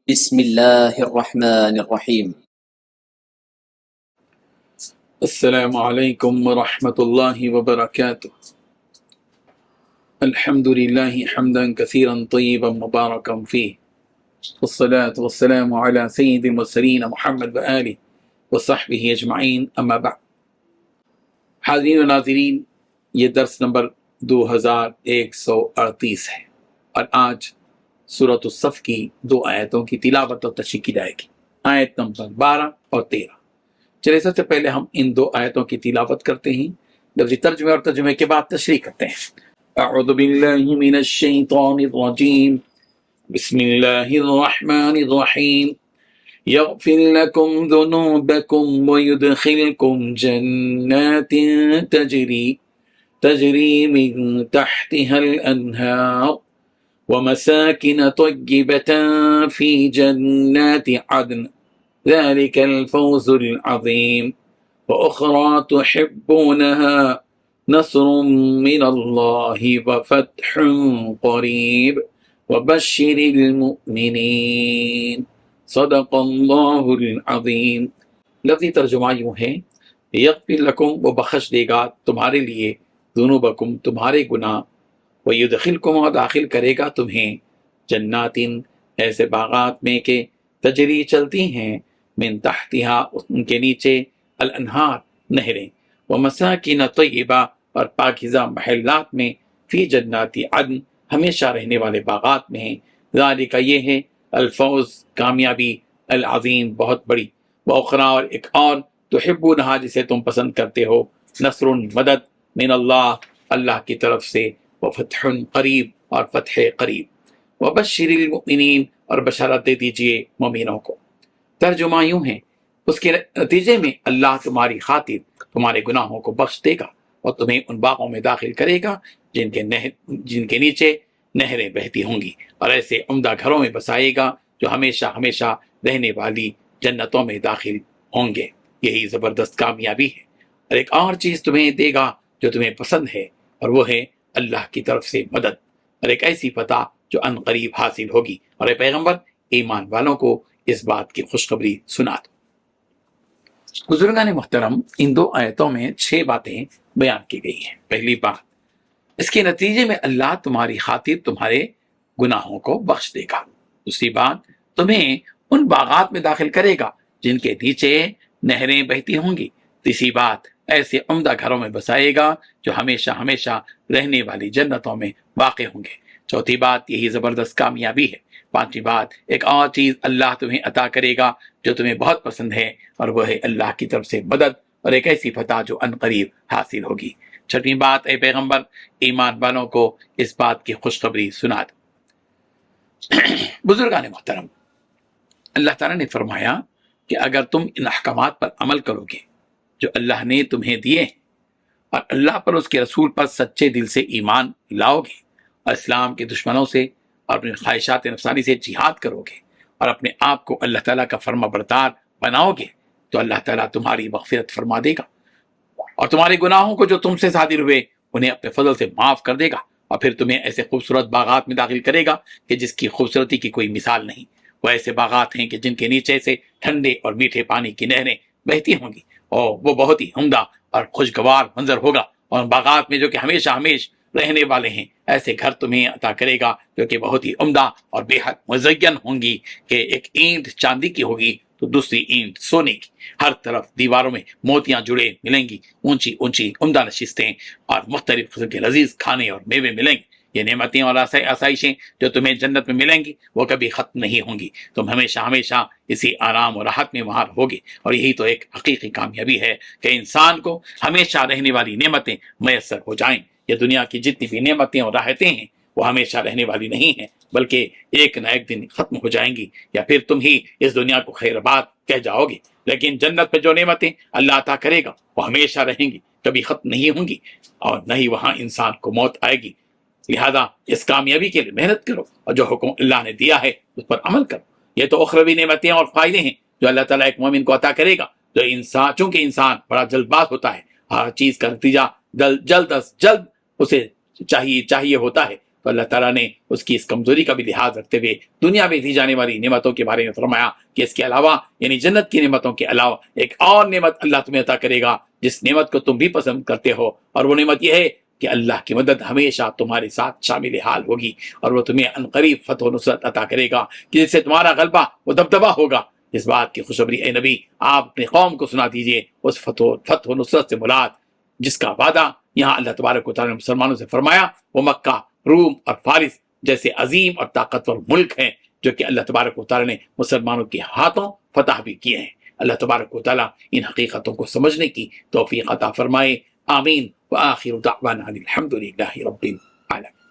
بسم الله الرحمن الرحيم. السلام علیکم ورحمۃ اللہ وبرکاتہ۔ الحمد للہ حمدا کثیرا طیبا مبارکا فیہ، والصلاة والسلام علی سید المرسلین محمد وآلہ وصحبہ اجمعین، اما بعد۔ حاضرین و ناظرین، یہ درس نمبر 2138 ہے، اور آج سورۃ الصف کی 2 آیتوں کی تلاوت اور تشریح کی جائے گی، آیت نمبر 12 اور 13۔ چلے سب سے پہلے ہم ان 2 آیتوں کی تلاوت کرتے ہیں، لفظی ترجمے اور ترجمے کے بعد تشریح کرتے ہیں۔ اعوذ باللہ من الشیطان الرجیم، بسم اللہ الرحمن الرحیم، یغفر لکم ذنوبکم ویدخلکم جنات تجری من تحتها الانہار ومساکن طیبة فی جنات عدن ذلك الفوز العظیم وأخرى تحبونها نصر من اللہ وفتح قریب وبشر المؤمنین صدق اللہ العظیم۔ لفظی ترجمہ یوں ہے، یغفر لکم، وہ بخش دے گا تمہارے لیے، ذنوبکم، تمہارے گناہ، ویدخلکم، اور داخل کرے گا تمہیں، جناتن، ایسے باغات میں کہ تجری چلتی ہیں، من تحتہا، ان کے نیچے، الانہار، نہریں، ومساکن طیبہ، اور پاکیزہ محلات میں، فی جنات عدن، ہمیشہ رہنے والے باغات میں ہیں، ذالک، یہ ہے، الفوز، کامیابی، العظیم، بہت بڑی، وأخری، اور ایک اور، تحبونہا، جسے تم پسند کرتے ہو، نصر، مدد، من اللہ، اللہ کی طرف سے، وفتح قریب، اور فتح قریب، وبشر المؤمنین، اور بشارت دے دیجئے مومنوں کو۔ ترجمہ یوں ہے، اس کے نتیجے میں اللہ تمہاری خاطر تمہارے گناہوں کو بخش دے گا اور تمہیں ان باغوں میں داخل کرے گا جن کے نیچے نہریں بہتی ہوں گی، اور ایسے عمدہ گھروں میں بسائے گا جو ہمیشہ ہمیشہ رہنے والی جنتوں میں داخل ہوں گے۔ یہی زبردست کامیابی ہے، اور ایک اور چیز تمہیں دے گا جو تمہیں پسند ہے، اور وہ ہے اللہ کی طرف سے مدد، اور ایک ایسی فتح جو ان قریب حاصل ہوگی۔ اور اے پیغمبر، ایمان والوں کو اس بات کی خوشخبری سنا دو۔ بزرگان محترم، ان 2 آیتوں میں 6 باتیں بیان کی گئی ہیں۔ پہلی بات، اس کے نتیجے میں اللہ تمہاری خاطر تمہارے گناہوں کو بخش دے گا۔ دوسری بات، تمہیں ان باغات میں داخل کرے گا جن کے نیچے نہریں بہتی ہوں گی۔ تیسری بات، ایسے عمدہ گھروں میں بسائے گا جو ہمیشہ ہمیشہ رہنے والی جنتوں میں واقع ہوں گے۔ چوتھی بات، یہی زبردست کامیابی ہے۔ پانچویں بات، ایک اور چیز اللہ تمہیں عطا کرے گا جو تمہیں بہت پسند ہے، اور وہ ہے اللہ کی طرف سے مدد، اور ایک ایسی فتح جو ان قریب حاصل ہوگی۔ چھٹویں بات، اے پیغمبر، ایمان والوں کو اس بات کی خوشخبری سنا دو۔ بزرگان محترم، اللہ تعالیٰ نے فرمایا کہ اگر تم ان احکامات پر عمل کرو گے جو اللہ نے تمہیں دیے ہیں، اور اللہ پر، اس کے رسول پر سچے دل سے ایمان لاؤ گے، اور اسلام کے دشمنوں سے اور اپنی خواہشات نفسانی سے جہاد کرو گے، اور اپنے آپ کو اللہ تعالیٰ کا فرما بردار بناؤ گے، تو اللہ تعالیٰ تمہاری مغفرت فرما دے گا، اور تمہارے گناہوں کو جو تم سے صادر ہوئے انہیں اپنے فضل سے معاف کر دے گا، اور پھر تمہیں ایسے خوبصورت باغات میں داخل کرے گا کہ جس کی خوبصورتی کی کوئی مثال نہیں۔ وہ ایسے باغات ہیں کہ جن کے نیچے سے ٹھنڈے اور میٹھے پانی کی نہریں بہتی ہوں گی، اور وہ بہت ہی عمدہ اور خوشگوار منظر ہوگا، اور ان باغات میں جو کہ ہمیشہ ہمیش رہنے والے ہیں، ایسے گھر تمہیں عطا کرے گا جو کہ بہت ہی عمدہ اور بے حد مزین ہوں گی، کہ ایک اینٹ چاندی کی ہوگی تو دوسری اینٹ سونے کی، ہر طرف دیواروں میں موتیاں جڑے ملیں گی، اونچی اونچی عمدہ نشستیں، اور مختلف قسم کے لذیذ کھانے اور میوے ملیں گے۔ یہ نعمتیں اور آسائشیں جو تمہیں جنت میں ملیں گی وہ کبھی ختم نہیں ہوں گی، تم ہمیشہ ہمیشہ اسی آرام اور راحت میں وہاں رہو گے۔ اور یہی تو ایک حقیقی کامیابی ہے کہ انسان کو ہمیشہ رہنے والی نعمتیں میسر ہو جائیں۔ یہ دنیا کی جتنی بھی نعمتیں اور راحتیں ہیں وہ ہمیشہ رہنے والی نہیں ہیں، بلکہ ایک نہ ایک دن ختم ہو جائیں گی، یا پھر تم ہی اس دنیا کو خیر آباد کہہ جاؤ گے۔ لیکن جنت میں جو نعمتیں اللہ عطا کرے گا وہ ہمیشہ رہیں گی، کبھی ختم نہیں ہوں گی، اور نہ ہی وہاں انسان کو موت آئے گی۔ لہذا اس کامیابی کے لیے محنت کرو، اور جو حکم اللہ نے دیا ہے اس پر عمل کرو۔ یہ تو اخروی نعمتیں اور فائدے ہیں جو اللہ تعالیٰ ایک مومن کو عطا کرے گا، جو انسان، چونکہ انسان بڑا جلد باز ہوتا ہے، ہر چیز کا نتیجہ جلد از جلد اسے چاہیے ہوتا ہے، تو اللہ تعالیٰ نے اس کی اس کمزوری کا بھی لحاظ رکھتے ہوئے دنیا میں دی جانے والی نعمتوں کے بارے میں فرمایا کہ اس کے علاوہ یعنی جنت کی نعمتوں کے علاوہ ایک اور نعمت اللہ تمہیں عطا کرے گا جس نعمت کو تم بھی پسند کرتے ہو، اور وہ نعمت یہ ہے کہ اللہ کی مدد ہمیشہ تمہارے ساتھ شامل حال ہوگی، اور وہ تمہیں عنقریب فتح و نصرت عطا کرے گا کہ جس سے تمہارا غلبہ و دبدبہ ہوگا۔ اس بات کی خوشخبری اے نبی آپ اپنی قوم کو سنا دیجئے، اس فتح و نصرت سے مراد جس کا وعدہ یہاں اللہ تبارک و تعالیٰ نے مسلمانوں سے فرمایا وہ مکہ، روم اور فارس جیسے عظیم اور طاقتور ملک ہیں جو کہ اللہ تبارک و تعالیٰ نے مسلمانوں کے ہاتھوں فتح بھی کیے ہیں۔ اللہ تبارک و تعالیٰ ان حقیقتوں کو سمجھنے کی توفیق عطا فرمائے، آمین۔ وآخر دعوانا الحمد للہ رب العالمین۔